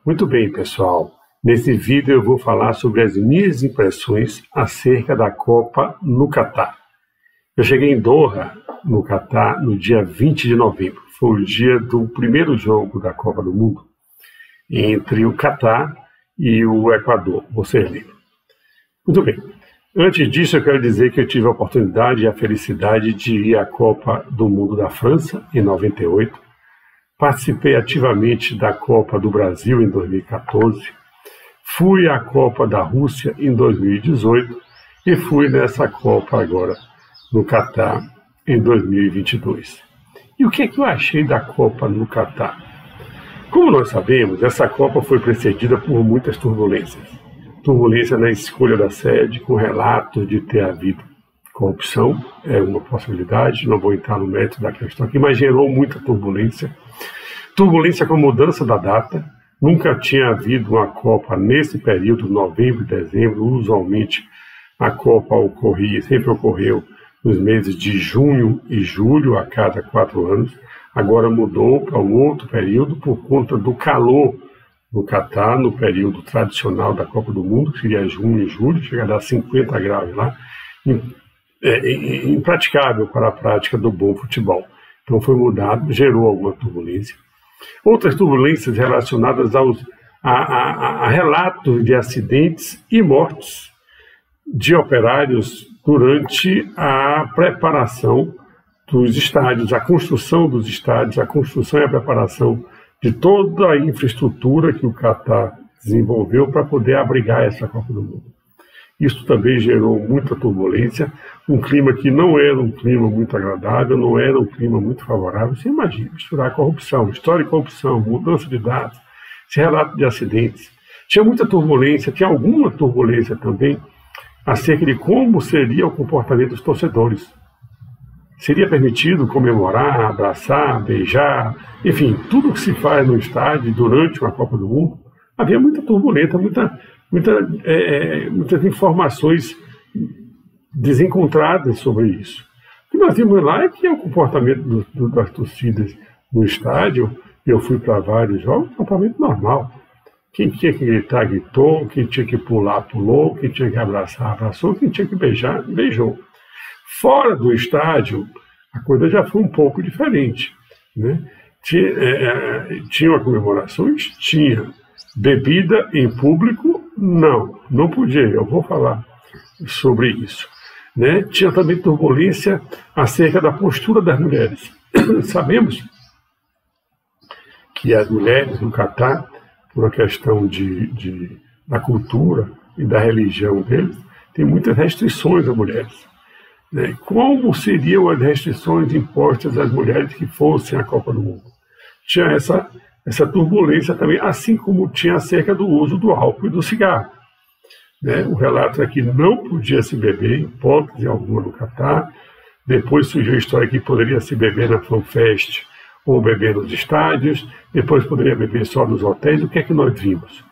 Muito bem, pessoal. Nesse vídeo eu vou falar sobre as minhas impressões acerca da Copa no Catar. Eu cheguei em Doha, no Catar, no dia 20 de novembro. Foi o dia do primeiro jogo da Copa do Mundo entre o Catar e o Equador, você lembra. Muito bem. Antes disso, eu quero dizer que eu tive a oportunidade e a felicidade de ir à Copa do Mundo da França, em 98. Participei ativamente da Copa do Brasil, em 2014. Fui à Copa da Rússia, em 2018. E fui nessa Copa agora, no Catar, em 2022. E o que é que eu achei da Copa no Catar? Como nós sabemos, essa Copa foi precedida por muitas turbulências. Turbulência na escolha da sede, com relatos de ter havido corrupção, é uma possibilidade, não vou entrar no mérito da questão aqui, mas gerou muita turbulência. Turbulência com a mudança da data, nunca tinha havido uma Copa nesse período, novembro e dezembro, usualmente a Copa sempre ocorreu nos meses de junho e julho, a cada 4 anos, agora mudou para um outro período por conta do calor no Catar, no período tradicional da Copa do Mundo, que seria junho e julho, chega a dar 50 graus lá, impraticável para a prática do bom futebol. Então foi mudado, gerou alguma turbulência. Outras turbulências relacionadas a relatos de acidentes e mortes de operários durante a preparação dos estádios, a construção dos estádios, a construção e a preparação de toda a infraestrutura que o Catar desenvolveu para poder abrigar essa Copa do Mundo. Isso também gerou muita turbulência, um clima que não era um clima muito agradável, não era um clima muito favorável. Você imagina, misturar corrupção, história de corrupção, mudança de dados, esse relato de acidentes. Tinha muita turbulência, tinha alguma turbulência também acerca de como seria o comportamento dos torcedores. Seria permitido comemorar, abraçar, beijar, enfim, tudo que se faz no estádio durante uma Copa do Mundo. Havia muita turbulência, muitas informações desencontradas sobre isso. O que nós vimos lá é que o comportamento das torcidas no estádio, eu fui para vários jogos, comportamento normal. Quem tinha que gritar, gritou, quem tinha que pular, pulou, quem tinha que abraçar, abraçou, quem tinha que beijar, beijou. Fora do estádio, a coisa já foi um pouco diferente, né? Tinha comemorações? Tinha. Bebida em público? Não podia. Eu vou falar sobre isso, né? Tinha também turbulência acerca da postura das mulheres. Sabemos que as mulheres no Catar, por uma questão da cultura e da religião deles, tem muitas restrições às mulheres. Como seriam as restrições impostas às mulheres que fossem à Copa do Mundo? Tinha essa turbulência também, assim como tinha acerca do uso do álcool e do cigarro. O relato é que não podia se beber, hipótese alguma no Catar. Depois surgiu a história que poderia se beber na FanFest ou beber nos estádios, depois poderia beber só nos hotéis. O que é que nós vimos?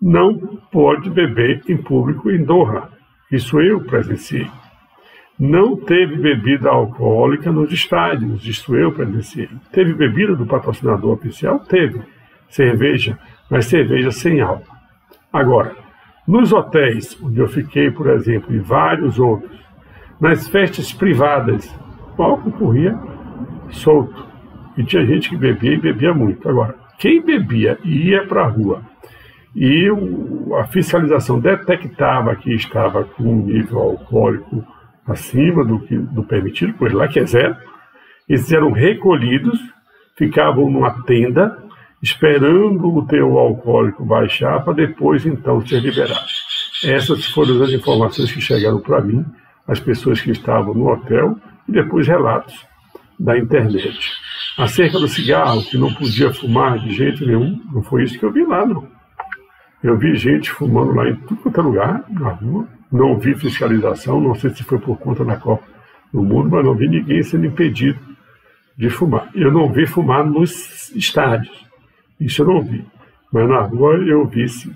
Não pode beber em público em Doha. Isso eu presenciei. Não teve bebida alcoólica nos estádios, isso eu presenciei. Teve bebida do patrocinador oficial? Teve. Cerveja, mas cerveja sem álcool. Agora, nos hotéis, onde eu fiquei, por exemplo, e vários outros, nas festas privadas, o álcool corria solto. E tinha gente que bebia e bebia muito. Agora, quem bebia e ia para a rua e a fiscalização detectava que estava com um nível alcoólico acima do permitido, pois lá que é zero, eles eram recolhidos, ficavam numa tenda, esperando o teor alcoólico baixar, para depois, então, ser liberado. Essas foram as informações que chegaram para mim, as pessoas que estavam no hotel, e depois relatos da internet. Acerca do cigarro, que não podia fumar de jeito nenhum, não foi isso que eu vi lá, não. Eu vi gente fumando lá em tudo quanto é lugar, na rua. Não vi fiscalização, não sei se foi por conta da Copa do Mundo, mas não vi ninguém sendo impedido de fumar. Eu não vi fumar nos estádios, isso eu não vi, mas na rua eu vi sim.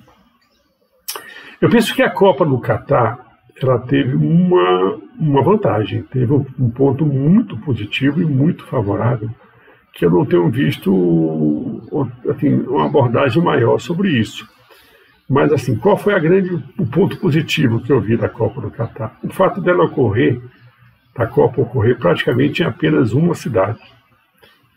Eu penso que a Copa no Catar, ela teve uma vantagem, teve um ponto muito positivo e muito favorável, que eu não tenho visto assim, uma abordagem maior sobre isso. Mas, assim, qual foi o ponto positivo que eu vi da Copa do Catar? O fato da Copa ocorrer praticamente em apenas uma cidade.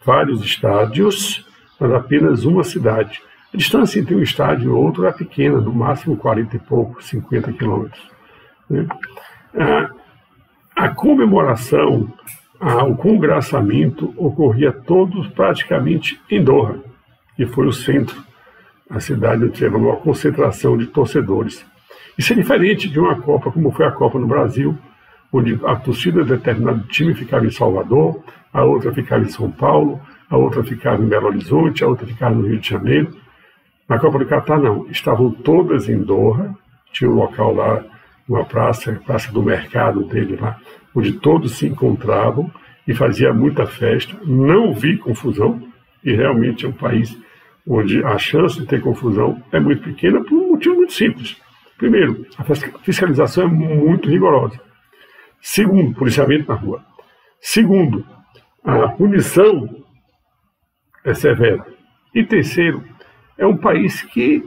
Vários estádios, mas apenas uma cidade. A distância entre um estádio e outro é pequena, no máximo 40 e pouco, 50 quilômetros. Né? A comemoração, o congraçamento ocorria todos praticamente em Doha, que foi o centro, a cidade onde teve uma concentração de torcedores. Isso é diferente de uma Copa como foi a Copa no Brasil, onde a torcida de determinado time ficava em Salvador, a outra ficava em São Paulo, a outra ficava em Belo Horizonte, a outra ficava no Rio de Janeiro. Na Copa do Catar não, estavam todas em Doha, tinha um local lá, uma praça do mercado dele lá, onde todos se encontravam e fazia muita festa. Não vi confusão, e realmente é um país onde a chance de ter confusão é muito pequena por um motivo muito simples. Primeiro, a fiscalização é muito rigorosa. Segundo, policiamento na rua. Segundo, a punição é severa. E terceiro, é um país que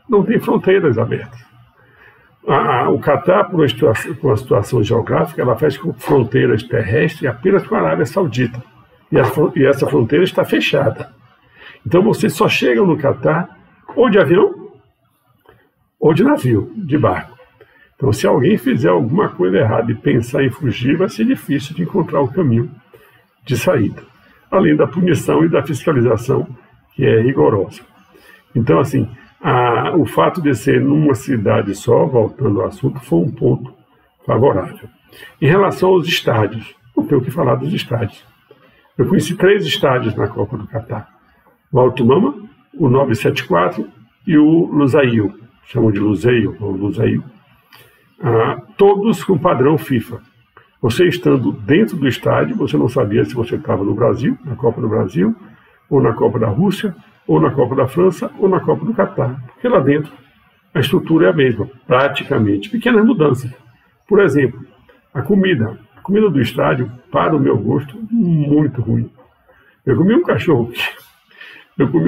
não tem fronteiras abertas. O Catar, por uma situação geográfica, ela faz com fronteiras terrestres apenas com a Arábia Saudita. E essa fronteira está fechada. Então vocês só chegam no Catar ou de avião ou de navio, de barco. Então, se alguém fizer alguma coisa errada e pensar em fugir, vai ser difícil de encontrar o caminho de saída. Além da punição e da fiscalização, que é rigorosa. Então, assim, o fato de ser numa cidade só, voltando ao assunto, foi um ponto favorável. Em relação aos estádios, não tenho o que falar dos estádios. Eu conheci 3 estádios na Copa do Catar. O Al Tumama, o 974 e o Lusail, chamam de Lusail, ou Lusail. Todos com padrão FIFA. Você estando dentro do estádio, você não sabia se você estava no Brasil, na Copa do Brasil, ou na Copa da Rússia, ou na Copa da França, ou na Copa do Catar. Porque lá dentro a estrutura é a mesma, praticamente. Pequenas mudanças. Por exemplo, a comida do estádio, para o meu gosto, muito ruim. Eu comi um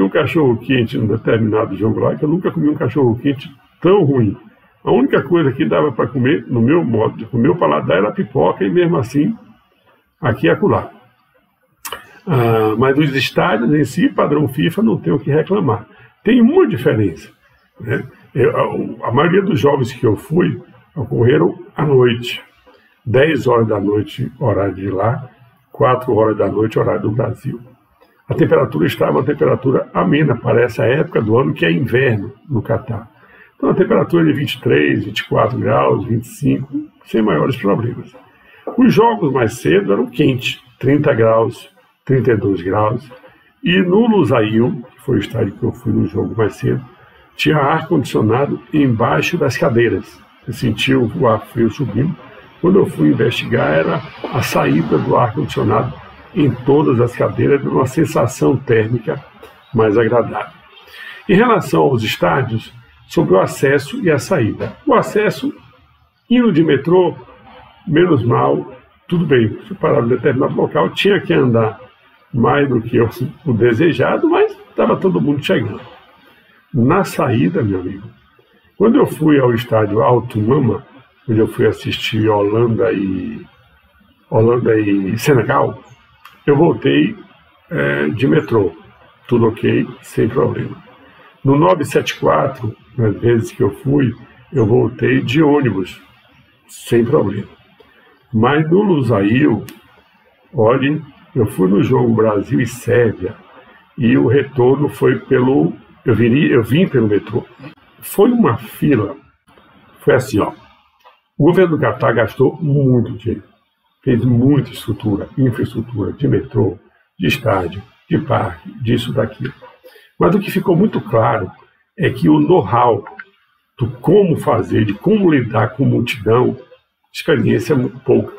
cachorro quente num determinado jogo lá, que eu nunca comi um cachorro quente tão ruim. A única coisa que dava para comer, no meu paladar, era pipoca, e mesmo assim, aqui e acolá. Mas os estádios em si, padrão FIFA, não tem o que reclamar. Tem uma diferença. Né? A maioria dos jogos que eu fui ocorreram à noite. 10 horas da noite, horário de lá, 4 horas da noite, horário do Brasil. A temperatura estava uma temperatura amena para essa época do ano, que é inverno no Catar. Então, a temperatura de 23, 24 graus, 25, sem maiores problemas. Os jogos mais cedo eram quentes, 30 graus, 32 graus. E no Lusail, que foi o estádio que eu fui no jogo mais cedo, tinha ar-condicionado embaixo das cadeiras. Você sentiu o ar frio subindo. Quando eu fui investigar, era a saída do ar-condicionado em todas as cadeiras, uma sensação térmica mais agradável. Em relação aos estádios, sobre o acesso e a saída. O acesso, indo de metrô, menos mal, tudo bem. Se parava em determinado local, tinha que andar mais do que o desejado, mas estava todo mundo chegando. Na saída, meu amigo, quando eu fui ao estádio Al Tumama, onde eu fui assistir Holanda e Senegal, eu voltei de metrô, tudo ok, sem problema. No 974, nas vezes que eu fui, eu voltei de ônibus, sem problema. Mas no Lusail, olhe, eu fui no jogo Brasil e Sérvia, e o retorno foi pelo... Eu vim pelo metrô. Foi uma fila, foi assim, ó. O governo do Catar gastou muito dinheiro, fez muita infraestrutura de metrô, de estádio, de parque, disso, daquilo. Mas o que ficou muito claro é que o know-how do como fazer, de como lidar com multidão, experiência é muito pouca.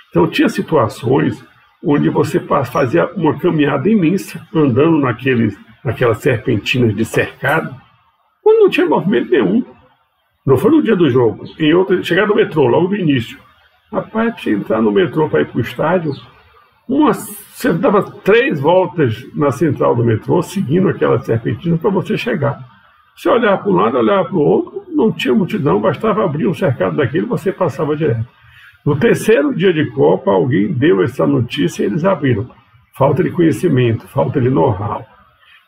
Então tinha situações onde você fazia uma caminhada imensa, andando naquelas serpentinas de cercado, quando não tinha movimento nenhum. Não foi no dia do jogo, chegar no metrô, logo no início. Rapaz, para você entrar no metrô para ir para o estádio, Você dava 3 voltas na central do metrô, seguindo aquela serpentina para você chegar. Você olhava para um lado, olhava para o outro, não tinha multidão, bastava abrir um cercado daquele e você passava direto. No 3º dia de Copa, alguém deu essa notícia e eles abriram. Falta de conhecimento, falta de know-how.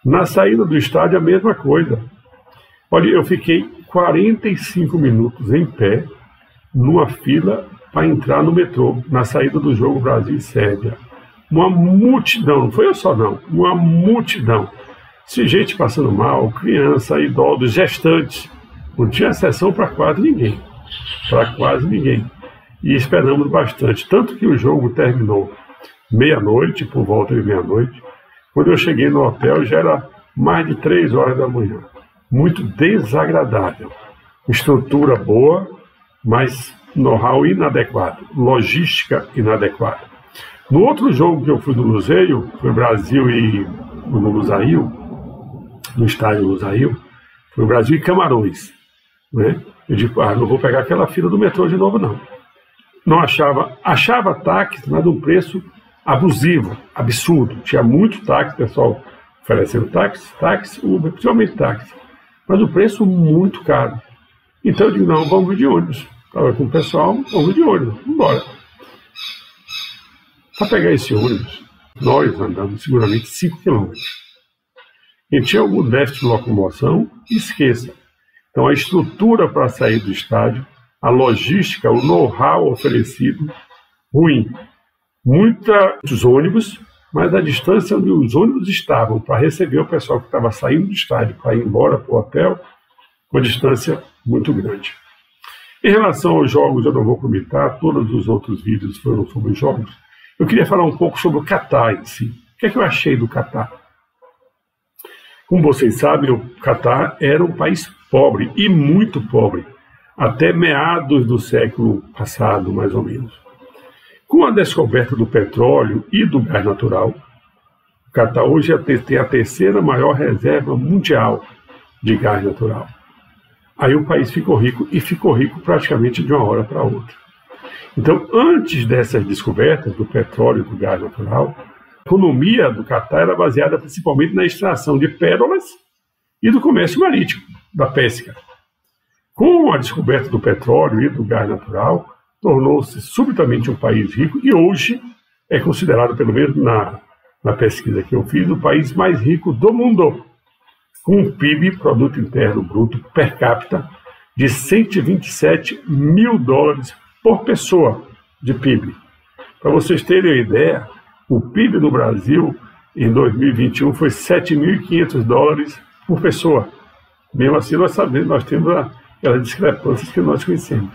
Na saída do estádio, a mesma coisa. Olha, eu fiquei 45 minutos em pé, numa fila, para entrar no metrô, na saída do jogo Brasil e Sérvia. Uma multidão, não foi eu só não, uma multidão. Gente passando mal, criança, idosos, gestantes. Não tinha exceção para quase ninguém. Para quase ninguém. E esperamos bastante. Tanto que o jogo terminou meia-noite, por volta de meia-noite. Quando eu cheguei no hotel, já era mais de 3 horas da manhã. Muito desagradável. Estrutura boa, mas know-how inadequado. Logística inadequada. No outro jogo que eu fui no Luzeiro, foi Brasil e no Lusail, no estádio Lusail, foi Brasil e Camarões. Né? Eu digo, não vou pegar aquela fila do metrô de novo, não. Não achava táxi, mas de um preço abusivo, absurdo. Tinha muito táxi, pessoal oferecendo táxi, Uber, principalmente táxi. Mas o preço muito caro. Então eu digo, não, vamos de ônibus. Estava com o pessoal, vamos de ônibus, vamos embora. Para pegar esse ônibus, nós andamos seguramente 5 quilômetros. Quem tinha algum déficit de locomoção, esqueça. Então a estrutura para sair do estádio, a logística, o know-how oferecido, ruim. Muitos ônibus, mas a distância onde os ônibus estavam para receber o pessoal que estava saindo do estádio para ir embora para o hotel, uma distância muito grande. Em relação aos jogos, eu não vou comentar, todos os outros vídeos foram sobre jogos. Eu queria falar um pouco sobre o Catar em si. O que é que eu achei do Catar? Como vocês sabem, o Catar era um país pobre, e muito pobre, até meados do século passado, mais ou menos. Com a descoberta do petróleo e do gás natural, o Catar hoje tem a 3ª maior reserva mundial de gás natural. Aí o país ficou rico, e ficou rico praticamente de uma hora para outra. Então, antes dessas descobertas do petróleo e do gás natural, a economia do Catar era baseada principalmente na extração de pérolas e do comércio marítimo, da pesca. Com a descoberta do petróleo e do gás natural, tornou-se subitamente um país rico e hoje é considerado, pelo menos na pesquisa que eu fiz, o país mais rico do mundo, com um PIB, Produto Interno Bruto, per capita, de 127 mil dólares por pessoa de PIB. Para vocês terem uma ideia, o PIB do Brasil em 2021 foi 7.500 dólares por pessoa. Mesmo assim, nós sabemos, nós temos aquelas discrepâncias que nós conhecemos.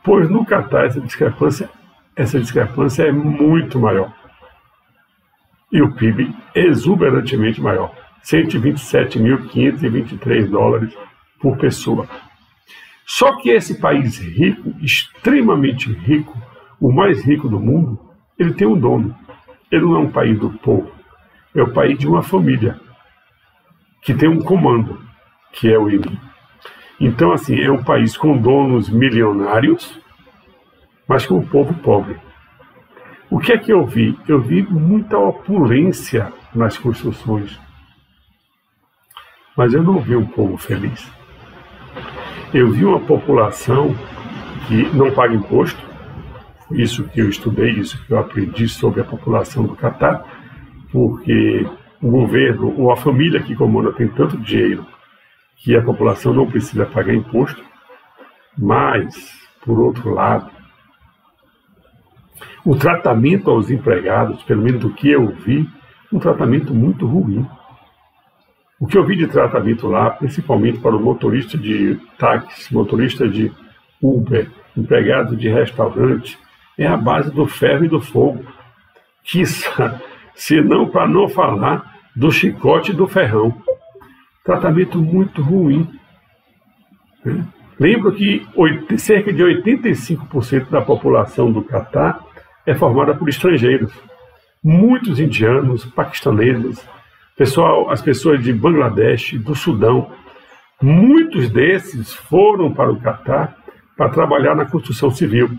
Pois no Catar essa discrepância é muito maior. E o PIB exuberantemente maior. 127.523 dólares por pessoa. Só que esse país rico, extremamente rico, o mais rico do mundo, ele tem um dono. Ele não é um país do povo. É o país de uma família que tem um comando, que é o emir. Então, assim, é um país com donos milionários, mas com o povo pobre. O que é que eu vi? Eu vi muita opulência nas construções, mas eu não vi um povo feliz. Eu vi uma população que não paga imposto. Foi isso que eu estudei, isso que eu aprendi sobre a população do Catar, porque o governo ou a família que comanda tem tanto dinheiro que a população não precisa pagar imposto. Mas, por outro lado, o tratamento aos empregados, pelo menos do que eu vi, um tratamento muito ruim. O que eu vi de tratamento lá, principalmente para o motorista de táxi, motorista de Uber, empregado de restaurante, é a base do ferro e do fogo. Se não, para não falar do chicote e do ferrão. Tratamento muito ruim. Né? Lembro que cerca de 85% da população do Catar é formada por estrangeiros. Muitos indianos, paquistaneses, as pessoas de Bangladesh, do Sudão. Muitos desses foram para o Catar para trabalhar na construção civil,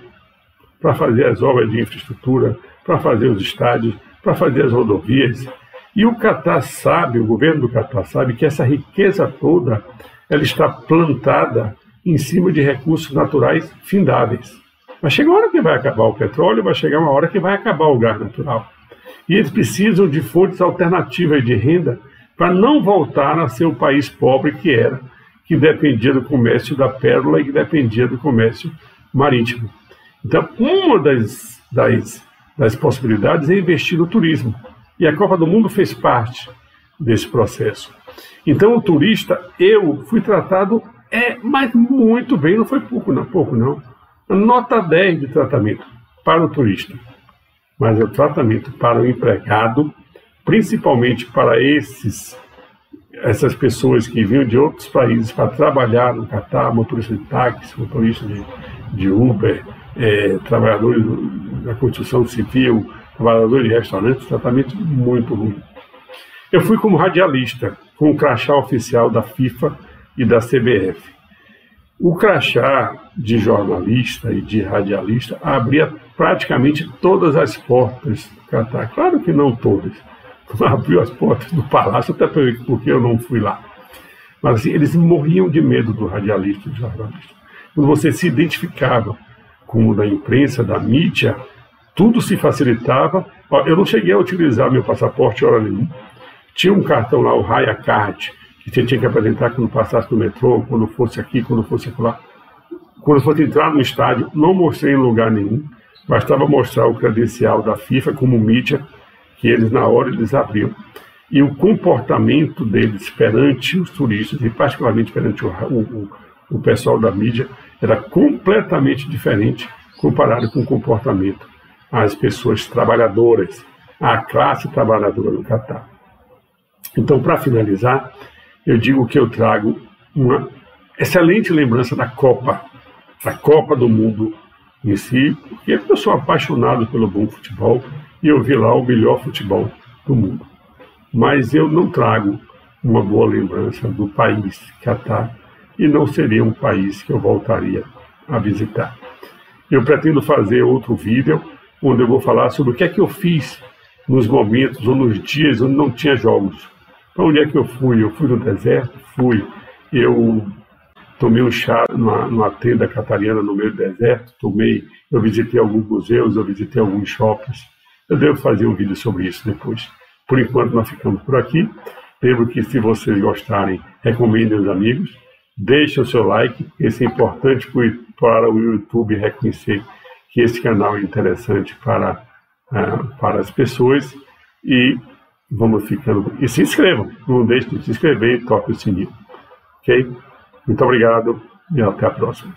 para fazer as obras de infraestrutura, para fazer os estádios, para fazer as rodovias. E o Catar sabe, o governo do Catar sabe que essa riqueza toda ela está plantada em cima de recursos naturais findáveis. Vai chegar uma hora que vai acabar o petróleo, vai chegar uma hora que vai acabar o gás natural. E eles precisam de fontes alternativas de renda para não voltar a ser o país pobre que era, que dependia do comércio da pérola e que dependia do comércio marítimo. Então, uma das possibilidades é investir no turismo. E a Copa do Mundo fez parte desse processo. Então, o turista, eu fui tratado, mas muito bem, não foi pouco não. Nota 10 de tratamento para o turista. Mas o tratamento para o empregado, principalmente para essas pessoas que vinham de outros países para trabalhar no Catar, motorista de táxi, motorista de Uber, trabalhadores da construção civil, trabalhadores de restaurantes, tratamento muito ruim. Eu fui como radialista, com o crachá oficial da FIFA e da CBF. O crachá de jornalista e de radialista abria praticamente todas as portas do Catar. Claro que não todas. Abriu as portas do palácio, até porque eu não fui lá. Mas assim, eles morriam de medo do radialista e do jornalista. Quando você se identificava com o da imprensa, da mídia, tudo se facilitava. Eu não cheguei a utilizar meu passaporte hora nenhuma. Tinha um cartão lá, o Raya Card, que você tinha que apresentar quando passasse no metrô, quando fosse aqui, quando fosse lá. Quando fosse entrar no estádio, não mostrei em lugar nenhum. Bastava mostrar o credencial da FIFA como mídia, que eles na hora eles abriam. E o comportamento deles perante os turistas, e particularmente perante o pessoal da mídia, era completamente diferente comparado com o comportamento às pessoas trabalhadoras, à classe trabalhadora do Catar. Então, para finalizar, eu digo que eu trago uma excelente lembrança da Copa do Mundo em si, porque eu sou apaixonado pelo bom futebol e eu vi lá o melhor futebol do mundo. Mas eu não trago uma boa lembrança do país Catar e não seria um país que eu voltaria a visitar. Eu pretendo fazer outro vídeo onde eu vou falar sobre o que é que eu fiz nos momentos ou nos dias onde não tinha jogos. Para onde é que eu fui? Eu fui no deserto? Fui. Eu tomei um chá numa tenda catariana no meio do deserto, eu visitei alguns museus, eu visitei alguns shoppings. Eu devo fazer um vídeo sobre isso depois. Por enquanto nós ficamos por aqui. Lembro que se vocês gostarem, recomendem aos amigos. Deixem o seu like, isso é importante para o YouTube reconhecer que esse canal é interessante para as pessoas. E vamos ficando. E se inscrevam, não deixem de se inscrever e toquem o sininho. Ok? Muito obrigado e até a próxima.